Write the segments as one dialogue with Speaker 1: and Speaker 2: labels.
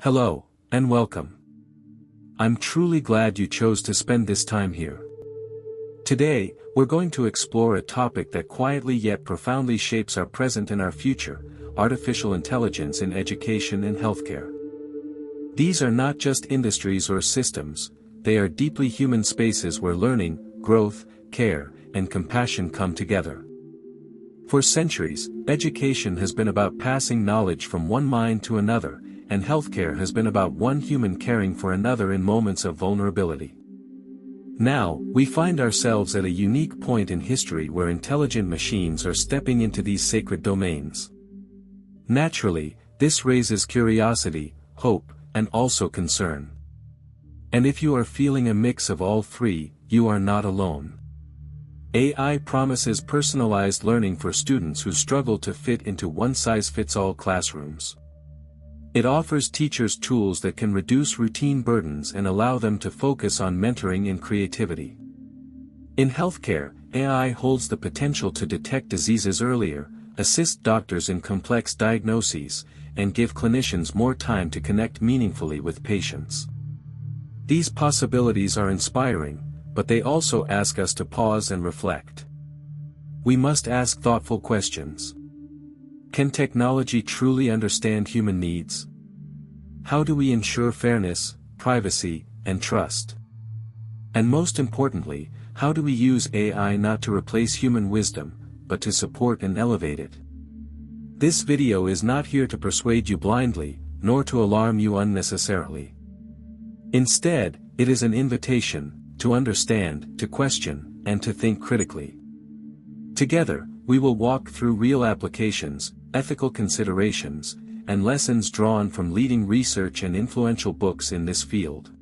Speaker 1: Hello, and welcome. I'm truly glad you chose to spend this time here. Today, we're going to explore a topic that quietly yet profoundly shapes our present and our future: artificial intelligence in education and healthcare. These are not just industries or systems, they are deeply human spaces where learning, growth, care, and compassion come together. For centuries, education has been about passing knowledge from one mind to another, and healthcare has been about one human caring for another in moments of vulnerability. Now, we find ourselves at a unique point in history where intelligent machines are stepping into these sacred domains. Naturally, this raises curiosity, hope, and also concern. And if you are feeling a mix of all three, you are not alone. AI promises personalized learning for students who struggle to fit into one-size-fits-all classrooms. It offers teachers tools that can reduce routine burdens and allow them to focus on mentoring and creativity. In healthcare, AI holds the potential to detect diseases earlier, assist doctors in complex diagnoses, and give clinicians more time to connect meaningfully with patients. These possibilities are inspiring, but they also ask us to pause and reflect. We must ask thoughtful questions. Can technology truly understand human needs? How do we ensure fairness, privacy, and trust? And most importantly, how do we use AI not to replace human wisdom, but to support and elevate it? This video is not here to persuade you blindly, nor to alarm you unnecessarily. Instead, it is an invitation to understand, to question, and to think critically. Together, we will walk through real applications, ethical considerations, and lessons drawn from leading research and influential books in this field.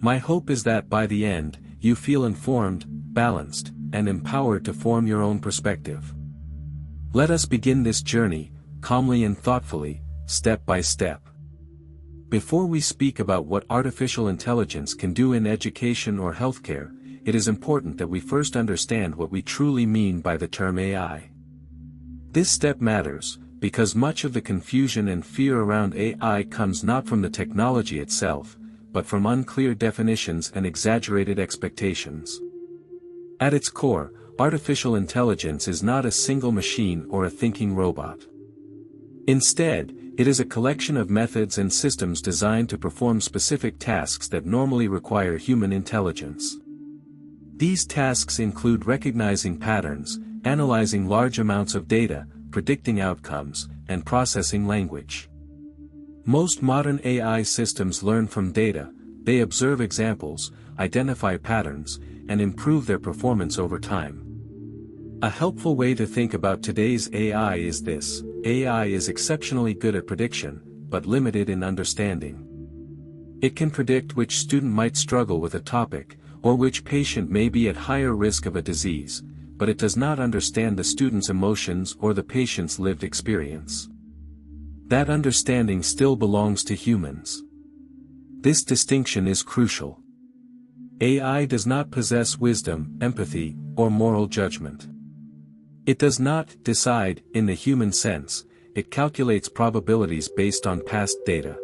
Speaker 1: My hope is that by the end, you feel informed, balanced, and empowered to form your own perspective. Let us begin this journey, calmly and thoughtfully, step by step. Before we speak about what artificial intelligence can do in education or healthcare, it is important that we first understand what we truly mean by the term AI. This step matters, because much of the confusion and fear around AI comes not from the technology itself, but from unclear definitions and exaggerated expectations. At its core, artificial intelligence is not a single machine or a thinking robot. Instead, it is a collection of methods and systems designed to perform specific tasks that normally require human intelligence. These tasks include recognizing patterns, analyzing large amounts of data, predicting outcomes, and processing language. Most modern AI systems learn from data, they observe examples, identify patterns, and improve their performance over time. A helpful way to think about today's AI is this: AI is exceptionally good at prediction, but limited in understanding. It can predict which student might struggle with a topic, or which patient may be at higher risk of a disease, but it does not understand the student's emotions or the patient's lived experience. That understanding still belongs to humans. This distinction is crucial. AI does not possess wisdom, empathy, or moral judgment. It does not decide, in the human sense, it calculates probabilities based on past data.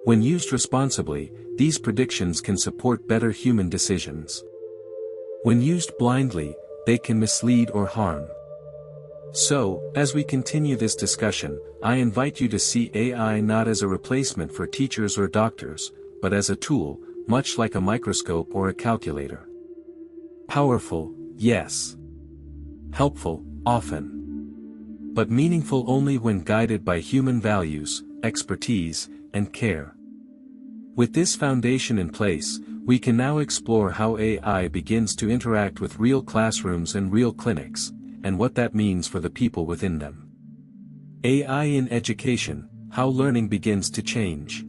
Speaker 1: When used responsibly, these predictions can support better human decisions. When used blindly, they can mislead or harm. So, as we continue this discussion, I invite you to see AI not as a replacement for teachers or doctors, but as a tool, much like a microscope or a calculator. Powerful, yes. Helpful, often. But meaningful only when guided by human values, expertise, and care. With this foundation in place, we can now explore how AI begins to interact with real classrooms and real clinics, and what that means for the people within them. AI in education: how learning begins to change.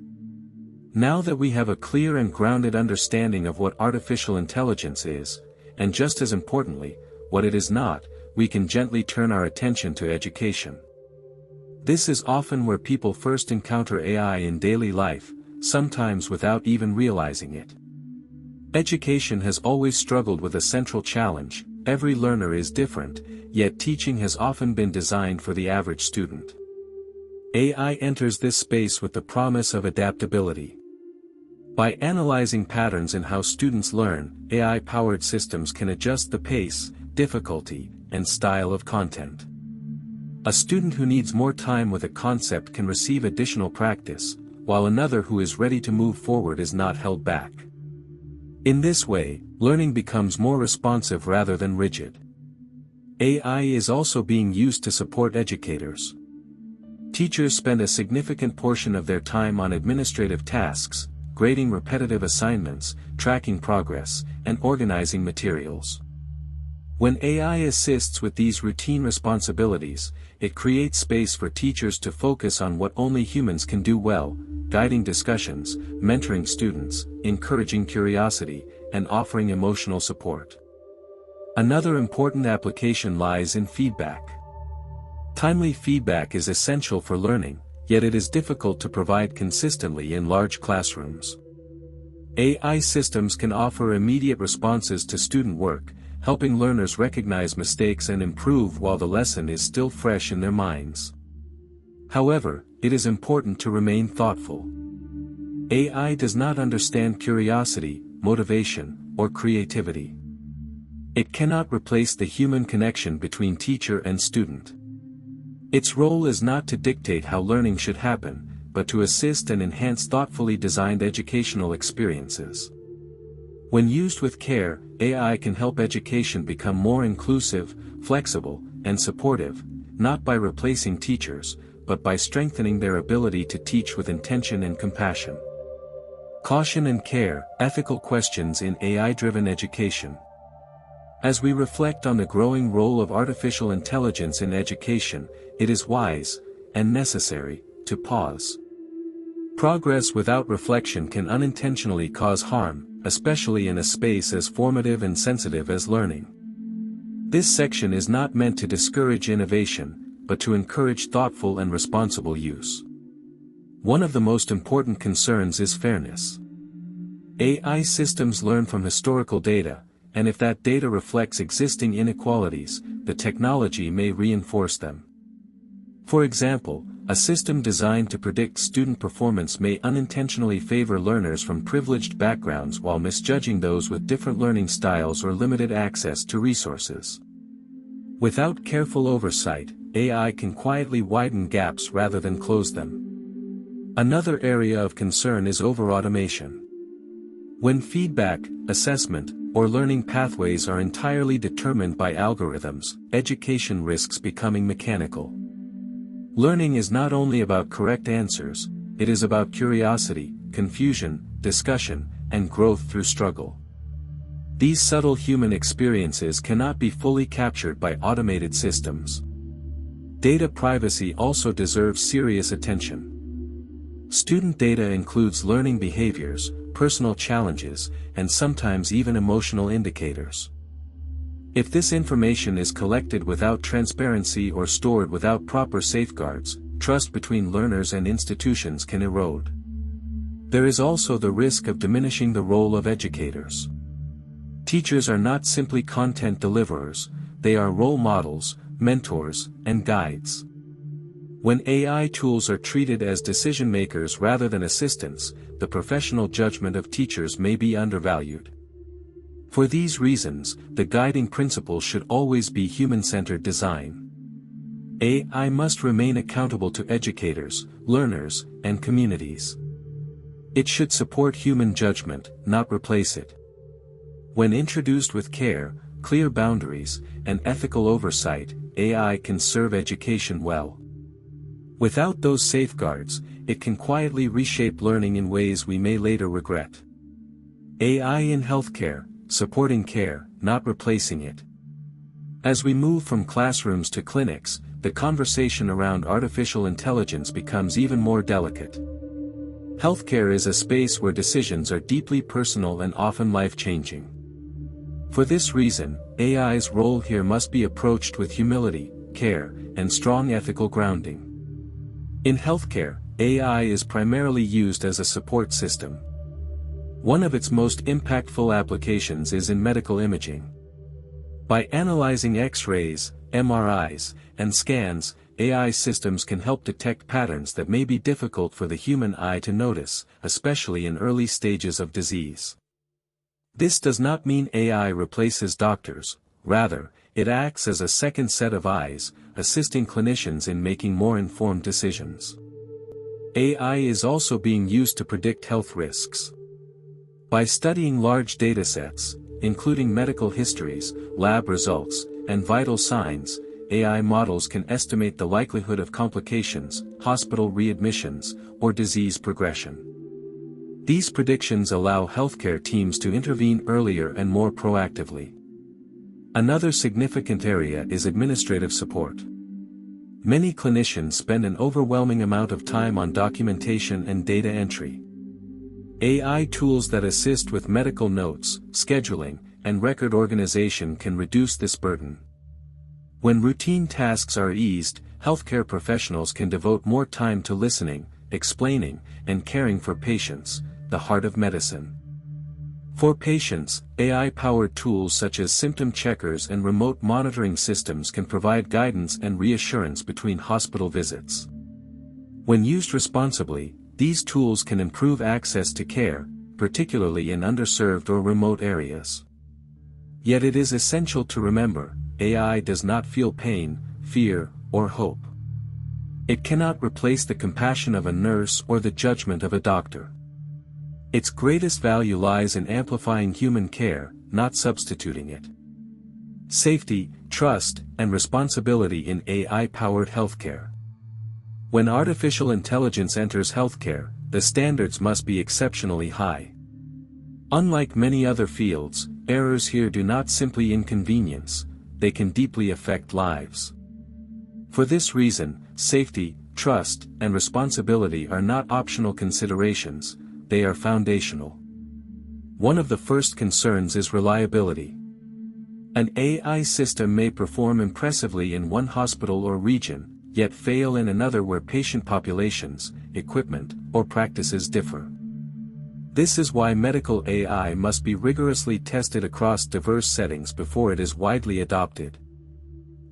Speaker 1: Now that we have a clear and grounded understanding of what artificial intelligence is, and just as importantly, what it is not, we can gently turn our attention to education. This is often where people first encounter AI in daily life, sometimes without even realizing it. Education has always struggled with a central challenge: every learner is different, yet teaching has often been designed for the average student. AI enters this space with the promise of adaptability. By analyzing patterns in how students learn, AI-powered systems can adjust the pace, difficulty, and style of content. A student who needs more time with a concept can receive additional practice, while another who is ready to move forward is not held back. In this way, learning becomes more responsive rather than rigid. AI is also being used to support educators. Teachers spend a significant portion of their time on administrative tasks, grading repetitive assignments, tracking progress, and organizing materials. When AI assists with these routine responsibilities, it creates space for teachers to focus on what only humans can do well, guiding discussions, mentoring students, encouraging curiosity, and offering emotional support. Another important application lies in feedback. Timely feedback is essential for learning, yet it is difficult to provide consistently in large classrooms. AI systems can offer immediate responses to student work, helping learners recognize mistakes and improve while the lesson is still fresh in their minds. However, it is important to remain thoughtful. AI does not understand curiosity, motivation, or creativity. It cannot replace the human connection between teacher and student. Its role is not to dictate how learning should happen, but to assist and enhance thoughtfully designed educational experiences. When used with care, AI can help education become more inclusive, flexible, and supportive, not by replacing teachers, but by strengthening their ability to teach with intention and compassion. Caution and care, ethical questions in AI-driven education. As we reflect on the growing role of artificial intelligence in education, it is wise, and necessary, to pause. Progress without reflection can unintentionally cause harm, especially in a space as formative and sensitive as learning. This section is not meant to discourage innovation, but to encourage thoughtful and responsible use. One of the most important concerns is fairness. AI systems learn from historical data, and if that data reflects existing inequalities, the technology may reinforce them. For example, a system designed to predict student performance may unintentionally favor learners from privileged backgrounds while misjudging those with different learning styles or limited access to resources. Without careful oversight, AI can quietly widen gaps rather than close them. Another area of concern is over-automation. When feedback, assessment, or learning pathways are entirely determined by algorithms, education risks becoming mechanical. Learning is not only about correct answers, it is about curiosity, confusion, discussion, and growth through struggle. These subtle human experiences cannot be fully captured by automated systems. Data privacy also deserves serious attention. Student data includes learning behaviors, personal challenges, and sometimes even emotional indicators. If this information is collected without transparency or stored without proper safeguards, trust between learners and institutions can erode. There is also the risk of diminishing the role of educators. Teachers are not simply content deliverers, they are role models, mentors, and guides. When AI tools are treated as decision makers rather than assistants, the professional judgment of teachers may be undervalued. For these reasons, the guiding principle should always be human-centered design. AI must remain accountable to educators, learners, and communities. It should support human judgment, not replace it. When introduced with care, clear boundaries, and ethical oversight, AI can serve education well. Without those safeguards, it can quietly reshape learning in ways we may later regret. AI in healthcare, supporting care, not replacing it. As we move from classrooms to clinics, the conversation around artificial intelligence becomes even more delicate. Healthcare is a space where decisions are deeply personal and often life-changing. For this reason, AI's role here must be approached with humility, care, and strong ethical grounding. In healthcare, AI is primarily used as a support system. One of its most impactful applications is in medical imaging. By analyzing X-rays, MRIs, and scans, AI systems can help detect patterns that may be difficult for the human eye to notice, especially in early stages of disease. This does not mean AI replaces doctors, rather, it acts as a second set of eyes, assisting clinicians in making more informed decisions. AI is also being used to predict health risks. By studying large datasets, including medical histories, lab results, and vital signs, AI models can estimate the likelihood of complications, hospital readmissions, or disease progression. These predictions allow healthcare teams to intervene earlier and more proactively. Another significant area is administrative support. Many clinicians spend an overwhelming amount of time on documentation and data entry. AI tools that assist with medical notes, scheduling, and record organization can reduce this burden. When routine tasks are eased, healthcare professionals can devote more time to listening, explaining, and caring for patients, the heart of medicine. For patients, AI-powered tools such as symptom checkers and remote monitoring systems can provide guidance and reassurance between hospital visits. When used responsibly, these tools can improve access to care, particularly in underserved or remote areas. Yet it is essential to remember, AI does not feel pain, fear, or hope. It cannot replace the compassion of a nurse or the judgment of a doctor. Its greatest value lies in amplifying human care, not substituting it. Safety, trust, and responsibility in AI-powered healthcare. When artificial intelligence enters healthcare, the standards must be exceptionally high. Unlike many other fields, errors here do not simply inconvenience, they can deeply affect lives. For this reason, safety, trust, and responsibility are not optional considerations, they are foundational. One of the first concerns is reliability. An AI system may perform impressively in one hospital or region, yet fail in another where patient populations, equipment, or practices differ. This is why medical AI must be rigorously tested across diverse settings before it is widely adopted.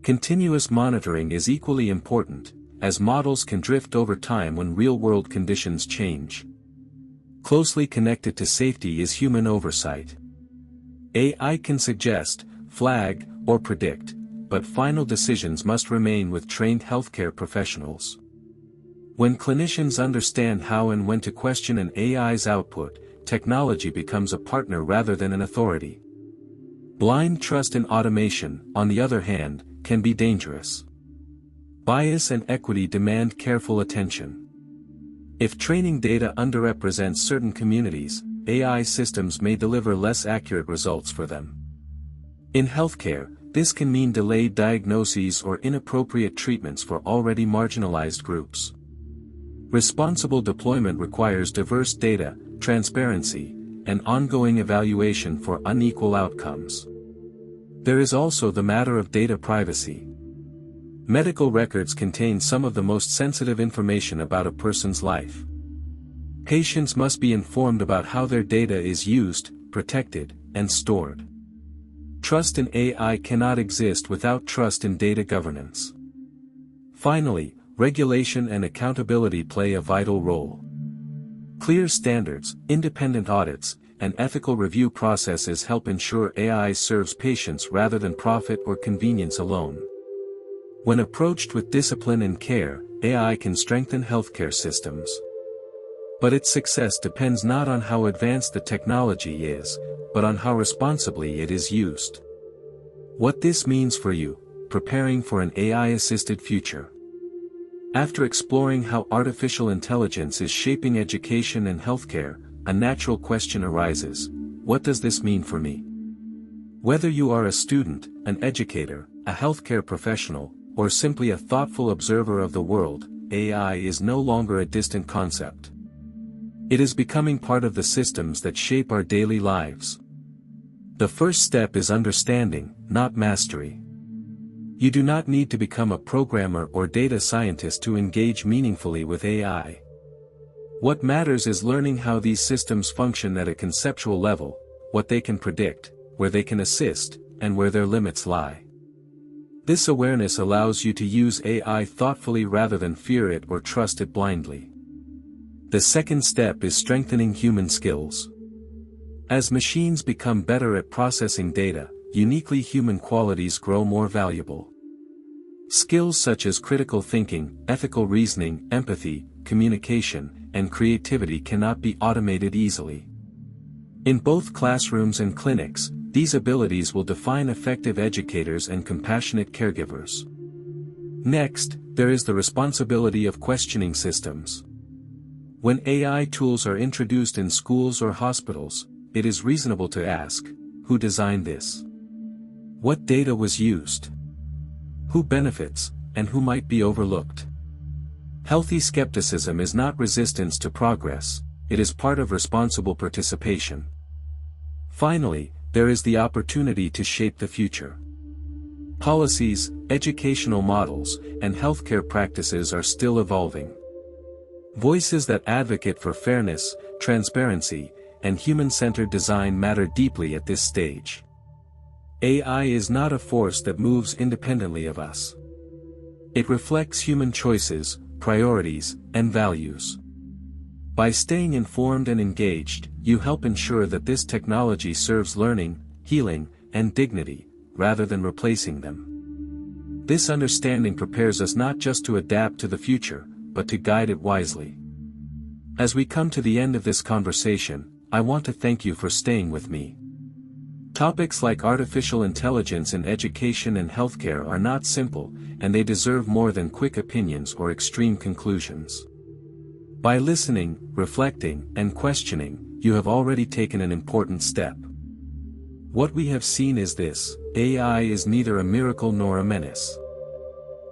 Speaker 1: Continuous monitoring is equally important, as models can drift over time when real-world conditions change. Closely connected to safety is human oversight. AI can suggest, flag, or predict, but final decisions must remain with trained healthcare professionals. When clinicians understand how and when to question an AI's output, technology becomes a partner rather than an authority. Blind trust in automation, on the other hand, can be dangerous. Bias and equity demand careful attention. If training data underrepresents certain communities, AI systems may deliver less accurate results for them. In healthcare, this can mean delayed diagnoses or inappropriate treatments for already marginalized groups. Responsible deployment requires diverse data, transparency, and ongoing evaluation for unequal outcomes. There is also the matter of data privacy. Medical records contain some of the most sensitive information about a person's life. Patients must be informed about how their data is used, protected, and stored. Trust in AI cannot exist without trust in data governance. Finally, regulation and accountability play a vital role. Clear standards, independent audits, and ethical review processes help ensure AI serves patients rather than profit or convenience alone. When approached with discipline and care, AI can strengthen healthcare systems. But its success depends not on how advanced the technology is, but on how responsibly it is used. What this means for you, preparing for an AI-assisted future. After exploring how artificial intelligence is shaping education and healthcare, a natural question arises: what does this mean for me? Whether you are a student, an educator, a healthcare professional, or simply a thoughtful observer of the world, AI is no longer a distant concept. It is becoming part of the systems that shape our daily lives. The first step is understanding, not mastery. You do not need to become a programmer or data scientist to engage meaningfully with AI. What matters is learning how these systems function at a conceptual level, what they can predict, where they can assist, and where their limits lie. This awareness allows you to use AI thoughtfully rather than fear it or trust it blindly. The second step is strengthening human skills. As machines become better at processing data, uniquely human qualities grow more valuable. Skills such as critical thinking, ethical reasoning, empathy, communication, and creativity cannot be automated easily. In both classrooms and clinics, these abilities will define effective educators and compassionate caregivers. Next, there is the responsibility of questioning systems. When AI tools are introduced in schools or hospitals, it is reasonable to ask, who designed this? What data was used? Who benefits, and who might be overlooked? Healthy skepticism is not resistance to progress, it is part of responsible participation. Finally, there is the opportunity to shape the future. Policies, educational models, and healthcare practices are still evolving. Voices that advocate for fairness, transparency, and human-centered design matter deeply at this stage. AI is not a force that moves independently of us. It reflects human choices, priorities, and values. By staying informed and engaged, you help ensure that this technology serves learning, healing, and dignity, rather than replacing them. This understanding prepares us not just to adapt to the future, but to guide it wisely. As we come to the end of this conversation, I want to thank you for staying with me. Topics like artificial intelligence in education and healthcare are not simple, and they deserve more than quick opinions or extreme conclusions. By listening, reflecting, and questioning, you have already taken an important step. What we have seen is this: AI is neither a miracle nor a menace.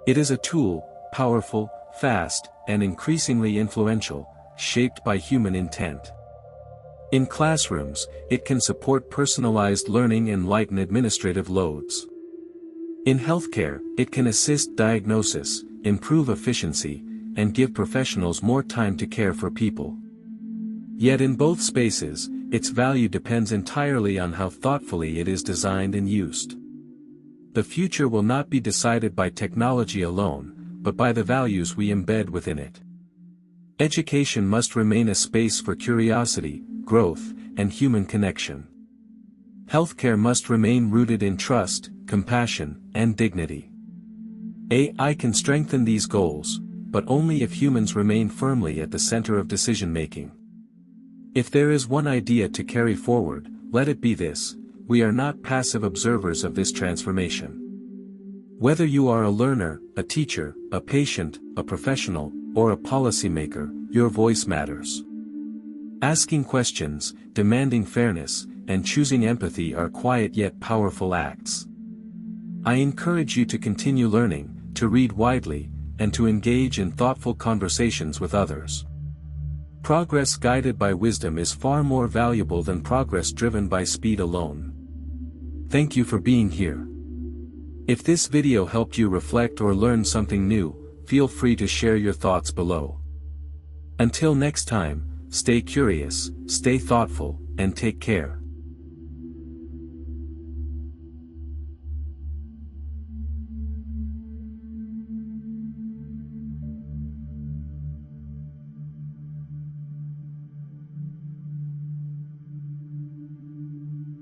Speaker 1: It is a tool, powerful, fast, and increasingly influential, shaped by human intent. In classrooms, it can support personalized learning and lighten administrative loads. In healthcare, it can assist diagnosis, improve efficiency, and give professionals more time to care for people. Yet in both spaces, its value depends entirely on how thoughtfully it is designed and used. The future will not be decided by technology alone, but by the values we embed within it. Education must remain a space for curiosity, growth, and human connection. Healthcare must remain rooted in trust, compassion, and dignity. AI can strengthen these goals, but only if humans remain firmly at the center of decision-making. If there is one idea to carry forward, let it be this: we are not passive observers of this transformation. Whether you are a learner, a teacher, a patient, a professional, or a policymaker, your voice matters. Asking questions, demanding fairness, and choosing empathy are quiet yet powerful acts. I encourage you to continue learning, to read widely, and to engage in thoughtful conversations with others. Progress guided by wisdom is far more valuable than progress driven by speed alone. Thank you for being here. If this video helped you reflect or learn something new, feel free to share your thoughts below. Until next time, stay curious, stay thoughtful, and take care.